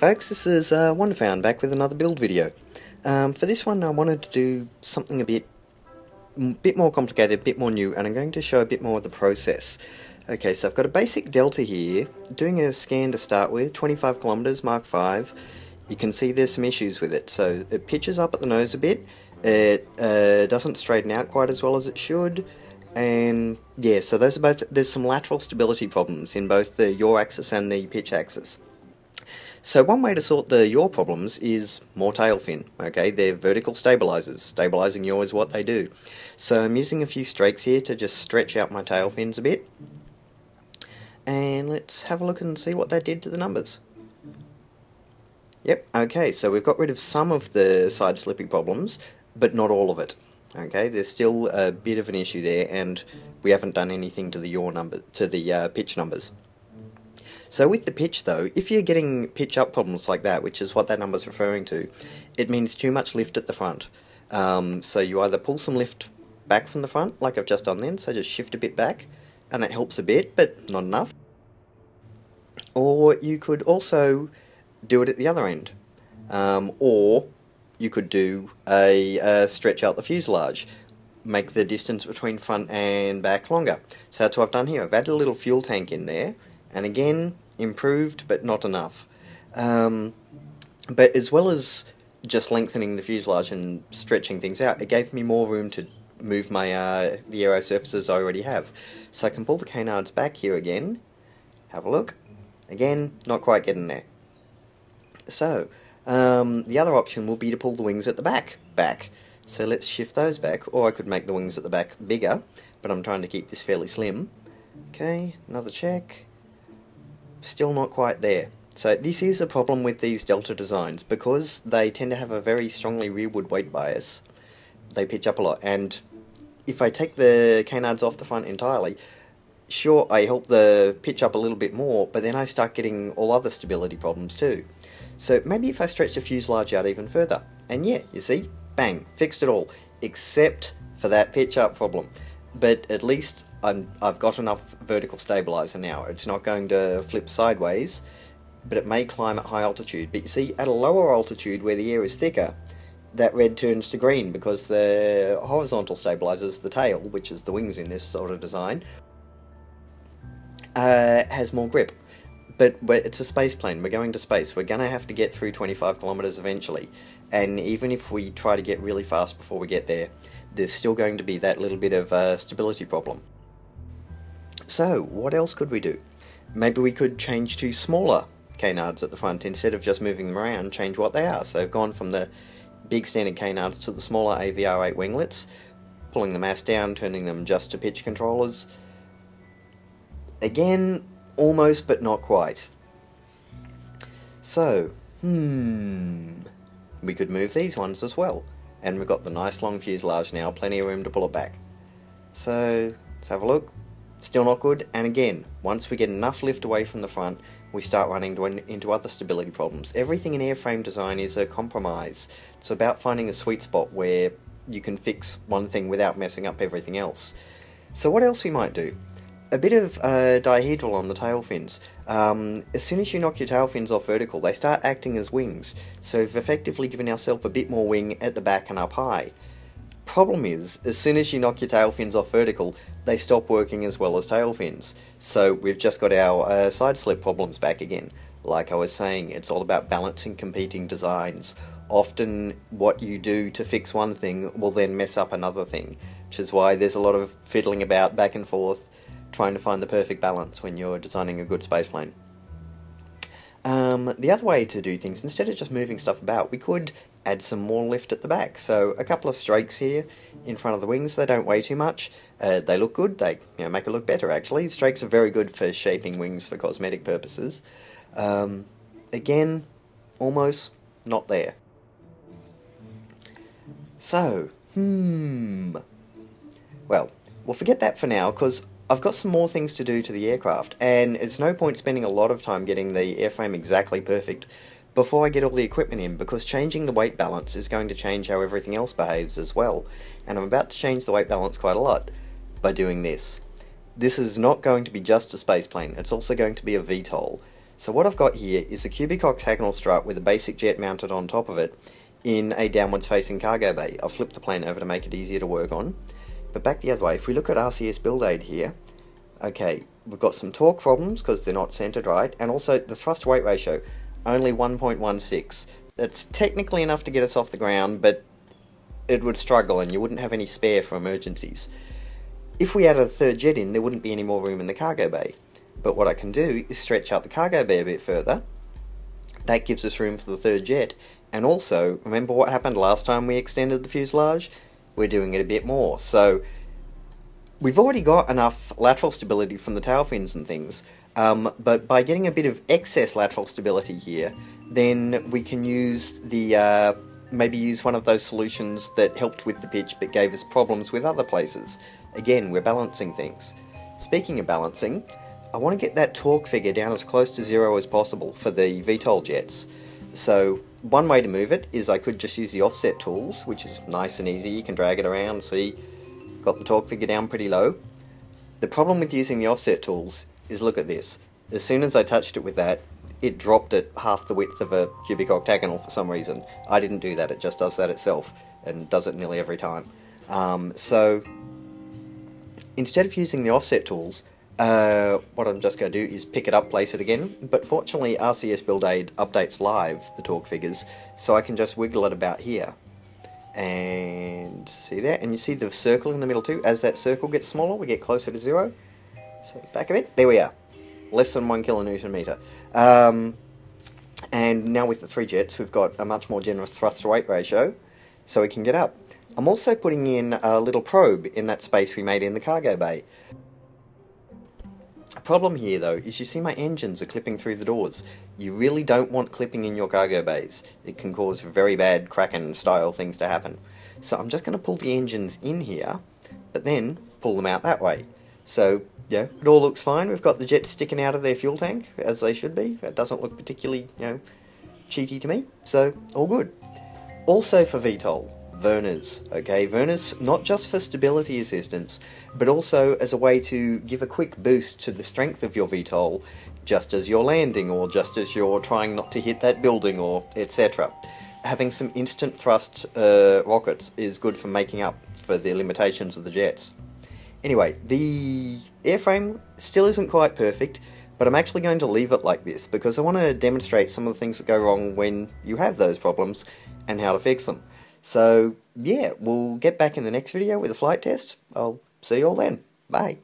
folks, this is Wonderfound back with another build video. For this one I wanted to do something a bit more complicated, a bit more new, and I'm going to show a bit more of the process. Okay, so I've got a basic Delta here, doing a scan to start with, 25 kilometers, Mark 5. You can see there's some issues with it, so it pitches up at the nose a bit, it doesn't straighten out quite as well as it should, and yeah, so those are both, there's some lateral stability problems in both the yaw axis and the pitch axis. So one way to sort the yaw problems is more tail fin. Okay, they're vertical stabilizers. Stabilizing yaw is what they do. So I'm using a few strakes here to just stretch out my tail fins a bit. And let's have a look and see what that did to the numbers. Yep, okay, so we've got rid of some of the side slipping problems, but not all of it. Okay, there's still a bit of an issue there, and we haven't done anything to the yaw number, to the pitch numbers. So with the pitch though, if you're getting pitch up problems like that, which is what that number's referring to, it means too much lift at the front. So you either pull some lift back from the front, like I've just done then, so just shift a bit back, and that helps a bit, but not enough. Or you could also do it at the other end. Or you could do a stretch out the fuselage, make the distance between front and back longer. So that's what I've done here. I've added a little fuel tank in there, and again, improved, but not enough. But as well as just lengthening the fuselage and stretching things out, it gave me more room to move my the aero surfaces I already have. So I can pull the canards back here again, have a look. Again, not quite getting there. So, the other option will be to pull the wings at the back. So let's shift those back, or I could make the wings at the back bigger, but I'm trying to keep this fairly slim. Okay, another check. Still not quite there. So this is a problem with these Delta designs, because they tend to have a very strongly rearward weight bias. They pitch up a lot, and if I take the canards off the front entirely, sure, I help the pitch up a little bit more, but then I start getting all other stability problems too. So maybe if I stretch the fuselage out even further, and yeah, you see, bang, fixed it all, except for that pitch up problem. But at least I've got enough vertical stabilizer now. It's not going to flip sideways, but it may climb at high altitude. But you see, at a lower altitude where the air is thicker, that red turns to green because the horizontal stabilizers, the tail, which is the wings in this sort of design, has more grip. But it's a space plane, we're going to space, we're going to have to get through 25 kilometers eventually, and even if we try to get really fast before we get there, there's still going to be that little bit of stability problem. So, what else could we do? Maybe we could change to smaller canards at the front, instead of just moving them around, change what they are. So I've gone from the big standard canards to the smaller AVR8 winglets, pulling the mass down, turning them just to pitch controllers. Again, almost, but not quite. So, we could move these ones as well. And we've got the nice long fuselage now, plenty of room to pull it back. So, let's have a look. Still not good, and again, once we get enough lift away from the front, we start running into other stability problems. Everything in airframe design is a compromise. It's about finding a sweet spot where you can fix one thing without messing up everything else. So what else we might do? A bit of dihedral on the tail fins. As soon as you knock your tail fins off vertical, they start acting as wings. So we've effectively given ourselves a bit more wing at the back and up high. Problem is, as soon as you knock your tail fins off vertical, they stop working as well as tail fins. So we've just got our side slip problems back again. Like I was saying, it's all about balancing competing designs. Often what you do to fix one thing will then mess up another thing, which is why there's a lot of fiddling about back and forth, trying to find the perfect balance when you're designing a good spaceplane. The other way to do things, instead of just moving stuff about, we could add some more lift at the back. So a couple of strakes here in front of the wings. They don't weigh too much. They look good. They make it look better, actually. Strakes are very good for shaping wings for cosmetic purposes. Again, almost not there. So, well, we'll forget that for now, because I've got some more things to do to the aircraft, and it's no point spending a lot of time getting the airframe exactly perfect before I get all the equipment in, because changing the weight balance is going to change how everything else behaves as well, and I'm about to change the weight balance quite a lot by doing this. This is not going to be just a spaceplane, it's also going to be a VTOL. So what I've got here is a cubic octagonal strut with a basic jet mounted on top of it in a downwards facing cargo bay. I'll flip the plane over to make it easier to work on. But back the other way, if we look at RCS build aid here, okay, we've got some torque problems because they're not centered right, and also the thrust weight ratio, only 1.16. That's technically enough to get us off the ground, but it would struggle and you wouldn't have any spare for emergencies. If we added a third jet in, there wouldn't be any more room in the cargo bay. But what I can do is stretch out the cargo bay a bit further. That gives us room for the third jet. And also, remember what happened last time we extended the fuselage? We're doing it a bit more. So, we've already got enough lateral stability from the tail fins and things. But by getting a bit of excess lateral stability here, then we can use the... maybe use one of those solutions that helped with the pitch but gave us problems with other places. Again, we're balancing things. Speaking of balancing, I want to get that torque figure down as close to 0 as possible for the VTOL jets. So one way to move it is I could just use the offset tools, which is nice and easy. You can drag it around, see, got the torque figure down pretty low. The problem with using the offset tools is, look at this. As soon as I touched it with that, it dropped it half the width of a cubic octagonal for some reason. I didn't do that, it just does that itself, and does it nearly every time. So instead of using the offset tools, what I'm just going to do is pick it up, place it again, but fortunately RCS Build Aid updates live the torque figures, so I can just wiggle it about here. And see there, and you see the circle in the middle too. As that circle gets smaller, we get closer to 0. So back a bit, there we are. Less than 1 kilonewton meter. And now with the 3 jets, we've got a much more generous thrust-to-weight ratio, so we can get up. I'm also putting in a little probe in that space we made in the cargo bay. A problem here though is you see my engines are clipping through the doors. You really don't want clipping in your cargo bays. It can cause very bad Kraken style things to happen. So I'm just going to pull the engines in here, but then pull them out that way. So yeah, it all looks fine. We've got the jets sticking out of their fuel tank, as they should be. That doesn't look particularly, cheaty to me. So, all good. Also for VTOL, Verners. Okay, Verners not just for stability assistance, but also as a way to give a quick boost to the strength of your VTOL, just as you're landing, or just as you're trying not to hit that building, or etc. Having some instant thrust rockets is good for making up for the limitations of the jets. Anyway, the airframe still isn't quite perfect, but I'm actually going to leave it like this because I want to demonstrate some of the things that go wrong when you have those problems and how to fix them. So yeah, we'll get back in the next video with a flight test. I'll see you all then. Bye.